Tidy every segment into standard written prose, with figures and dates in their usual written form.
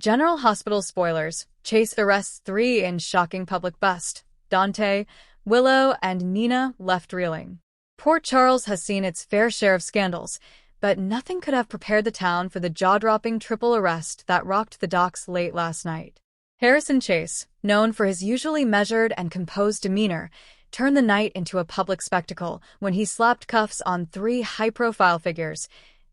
General Hospital spoilers. Chase arrests 3 in shocking public bust. Dante, Willow, and Nina left reeling. Port Charles has seen its fair share of scandals, but nothing could have prepared the town for the jaw-dropping triple arrest that rocked the docks late last night. Harrison Chase, known for his usually measured and composed demeanor, turned the night into a public spectacle when he slapped cuffs on 3 high-profile figures,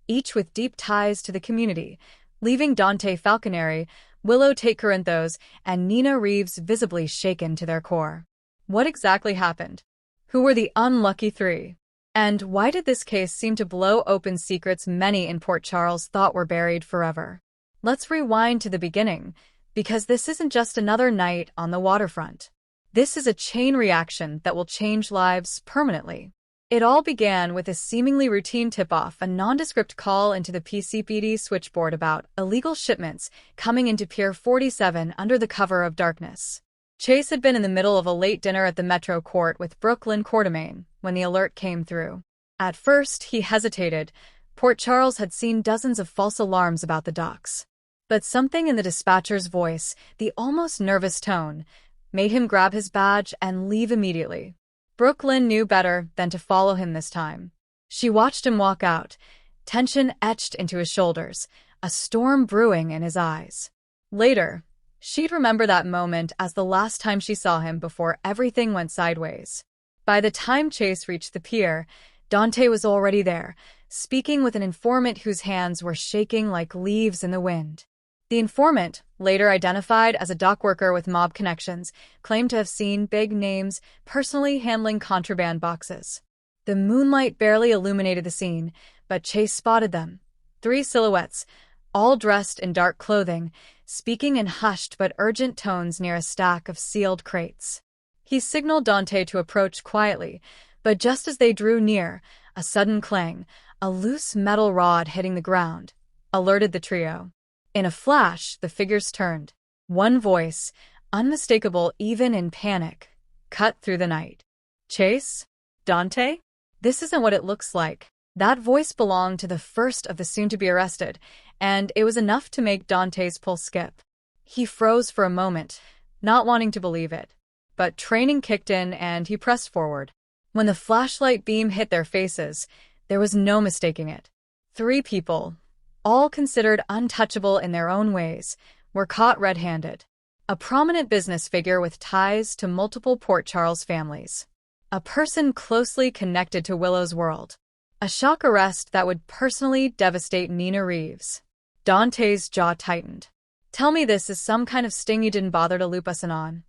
each with deep ties to the community, leaving Dante Falconeri, Willow Tate Corinthos, and Nina Reeves visibly shaken to their core. What exactly happened? Who were the unlucky 3? And why did this case seem to blow open secrets many in Port Charles thought were buried forever? Let's rewind to the beginning, because this isn't just another night on the waterfront. This is a chain reaction that will change lives permanently. It all began with a seemingly routine tip-off, a nondescript call into the PCPD switchboard about illegal shipments coming into Pier 47 under the cover of darkness. Chase had been in the middle of a late dinner at the Metro Court with Brooklyn Quartermain when the alert came through. At first, he hesitated. Port Charles had seen dozens of false alarms about the docks. But something in the dispatcher's voice, the almost nervous tone, made him grab his badge and leave immediately. Brooklyn knew better than to follow him this time. She watched him walk out, tension etched into his shoulders, a storm brewing in his eyes. Later, she'd remember that moment as the last time she saw him before everything went sideways. By the time Chase reached the pier, Dante was already there, speaking with an informant whose hands were shaking like leaves in the wind. The informant, later identified as a dock worker with mob connections, claimed to have seen big names personally handling contraband boxes. The moonlight barely illuminated the scene, but Chase spotted them. 3 silhouettes, all dressed in dark clothing, speaking in hushed but urgent tones near a stack of sealed crates. He signaled Dante to approach quietly, but just as they drew near, a sudden clang, a loose metal rod hitting the ground, alerted the trio. In a flash, the figures turned. One voice, unmistakable even in panic, cut through the night. Chase? Dante? This isn't what it looks like. That voice belonged to the first of the soon-to-be arrested, and it was enough to make Dante's pulse skip. He froze for a moment, not wanting to believe it. But training kicked in and he pressed forward. When the flashlight beam hit their faces, there was no mistaking it. 3 people, all considered untouchable in their own ways, were caught red-handed. A prominent business figure with ties to multiple Port Charles families. A person closely connected to Willow's world. A shock arrest that would personally devastate Nina Reeves. Dante's jaw tightened. Tell me this is some kind of sting you didn't bother to loop us in on.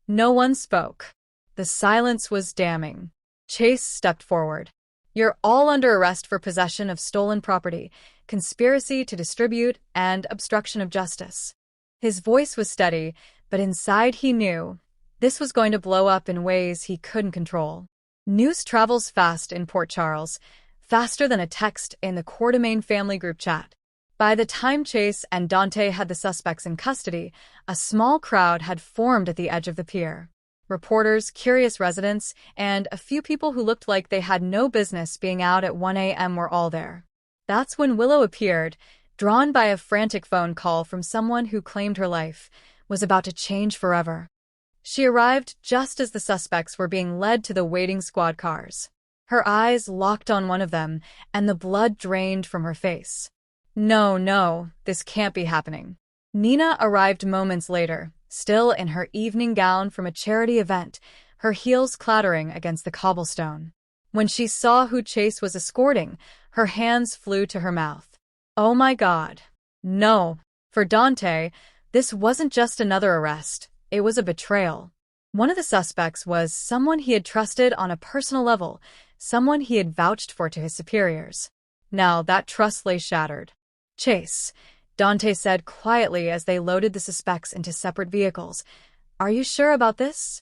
No one spoke. The silence was damning. Chase stepped forward. You're all under arrest for possession of stolen property, conspiracy to distribute, and obstruction of justice. His voice was steady, but inside he knew this was going to blow up in ways he couldn't control. News travels fast in Port Charles, faster than a text in the Quartermain family group chat. By the time Chase and Dante had the suspects in custody, a small crowd had formed at the edge of the pier. Reporters, curious residents, and a few people who looked like they had no business being out at 1 a.m. were all there. That's when Willow appeared, drawn by a frantic phone call from someone who claimed her life was about to change forever. She arrived just as the suspects were being led to the waiting squad cars. Her eyes locked on one of them, and the blood drained from her face. No, this can't be happening. Nina arrived moments later, still in her evening gown from a charity event, her heels clattering against the cobblestone. When she saw who Chase was escorting, her hands flew to her mouth. Oh my God. No. For Dante, this wasn't just another arrest. It was a betrayal. One of the suspects was someone he had trusted on a personal level, someone he had vouched for to his superiors. Now that trust lay shattered. Chase, Dante said quietly as they loaded the suspects into separate vehicles. Are you sure about this?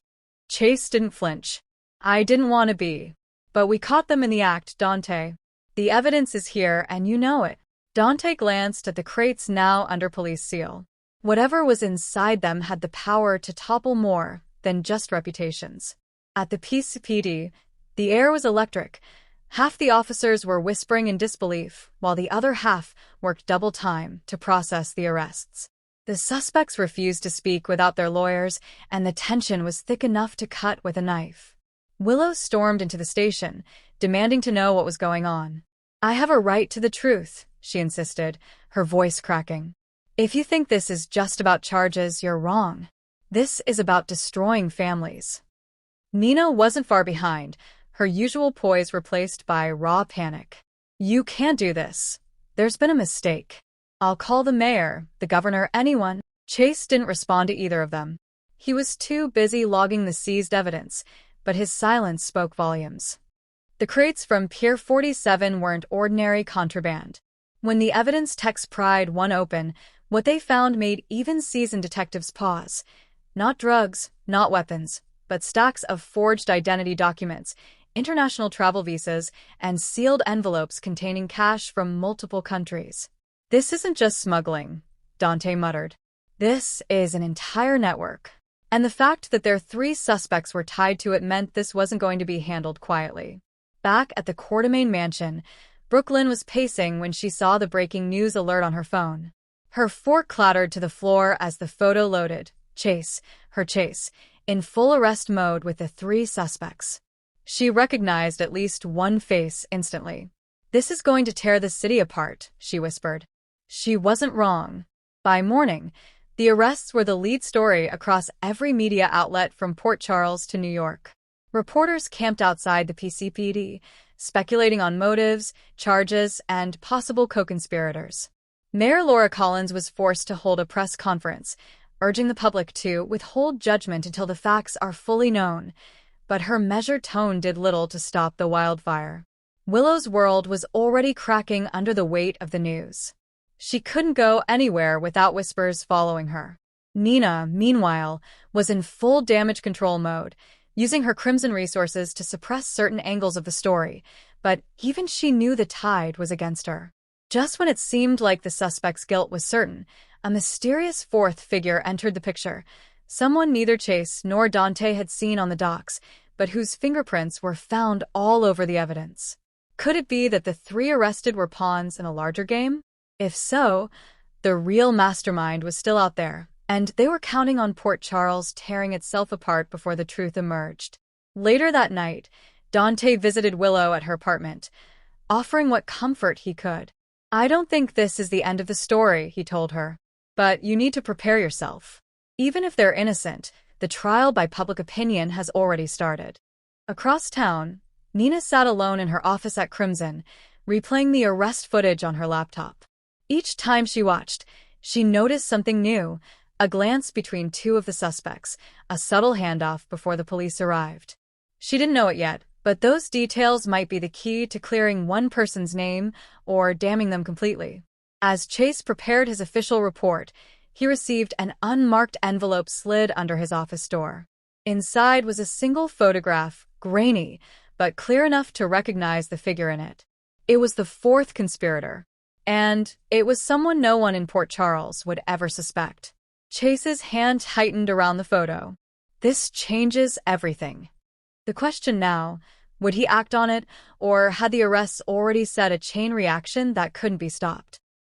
Chase didn't flinch. I didn't want to be. But we caught them in the act, Dante. The evidence is here and you know it. Dante glanced at the crates now under police seal. Whatever was inside them had the power to topple more than just reputations. At the PCPD, the air was electric. Half the officers were whispering in disbelief, while the other half worked double time to process the arrests. The suspects refused to speak without their lawyers, and the tension was thick enough to cut with a knife. Willow stormed into the station, demanding to know what was going on. "I have a right to the truth," she insisted, her voice cracking. "If you think this is just about charges, you're wrong. This is about destroying families." Nina wasn't far behind, her usual poise replaced by raw panic. "You can't do this. There's been a mistake. I'll call the mayor, the governor, anyone." Chase didn't respond to either of them. He was too busy logging the seized evidence, but his silence spoke volumes. The crates from Pier 47 weren't ordinary contraband. When the evidence techs pried one open, what they found made even seasoned detectives pause. Not drugs, not weapons, but stacks of forged identity documents, international travel visas, and sealed envelopes containing cash from multiple countries. "This isn't just smuggling," Dante muttered. "This is an entire network." And the fact that their 3 suspects were tied to it meant this wasn't going to be handled quietly. Back at the Quartermain mansion, Brooklyn was pacing when she saw the breaking news alert on her phone. Her fork clattered to the floor as the photo loaded. Chase, in full arrest mode with the 3 suspects. She recognized at least one face instantly. "This is going to tear the city apart," she whispered. She wasn't wrong. By morning, the arrests were the lead story across every media outlet from Port Charles to New York. Reporters camped outside the PCPD, speculating on motives, charges, and possible co-conspirators. Mayor Laura Collins was forced to hold a press conference, urging the public to withhold judgment until the facts are fully known, but her measured tone did little to stop the wildfire. Willow's world was already cracking under the weight of the news. She couldn't go anywhere without whispers following her. Nina, meanwhile, was in full damage control mode, using her crimson resources to suppress certain angles of the story, but even she knew the tide was against her. Just when it seemed like the suspect's guilt was certain, a mysterious 4th figure entered the picture, someone neither Chase nor Dante had seen on the docks, but whose fingerprints were found all over the evidence. Could it be that the 3 arrested were pawns in a larger game? If so, the real mastermind was still out there, and they were counting on Port Charles tearing itself apart before the truth emerged. Later that night, Dante visited Willow at her apartment, offering what comfort he could. "I don't think this is the end of the story," he told her. "But you need to prepare yourself. Even if they're innocent, the trial by public opinion has already started." Across town, Nina sat alone in her office at Crimson, replaying the arrest footage on her laptop. Each time she watched, she noticed something new, a glance between 2 of the suspects, a subtle handoff before the police arrived. She didn't know it yet, but those details might be the key to clearing one person's name or damning them completely. As Chase prepared his official report, he received an unmarked envelope slid under his office door. Inside was a single photograph, grainy, but clear enough to recognize the figure in it. It was the 4th conspirator, and it was someone no one in Port Charles would ever suspect. Chase's hand tightened around the photo. This changes everything. The question now, would he act on it, or had the arrests already set a chain reaction that couldn't be stopped?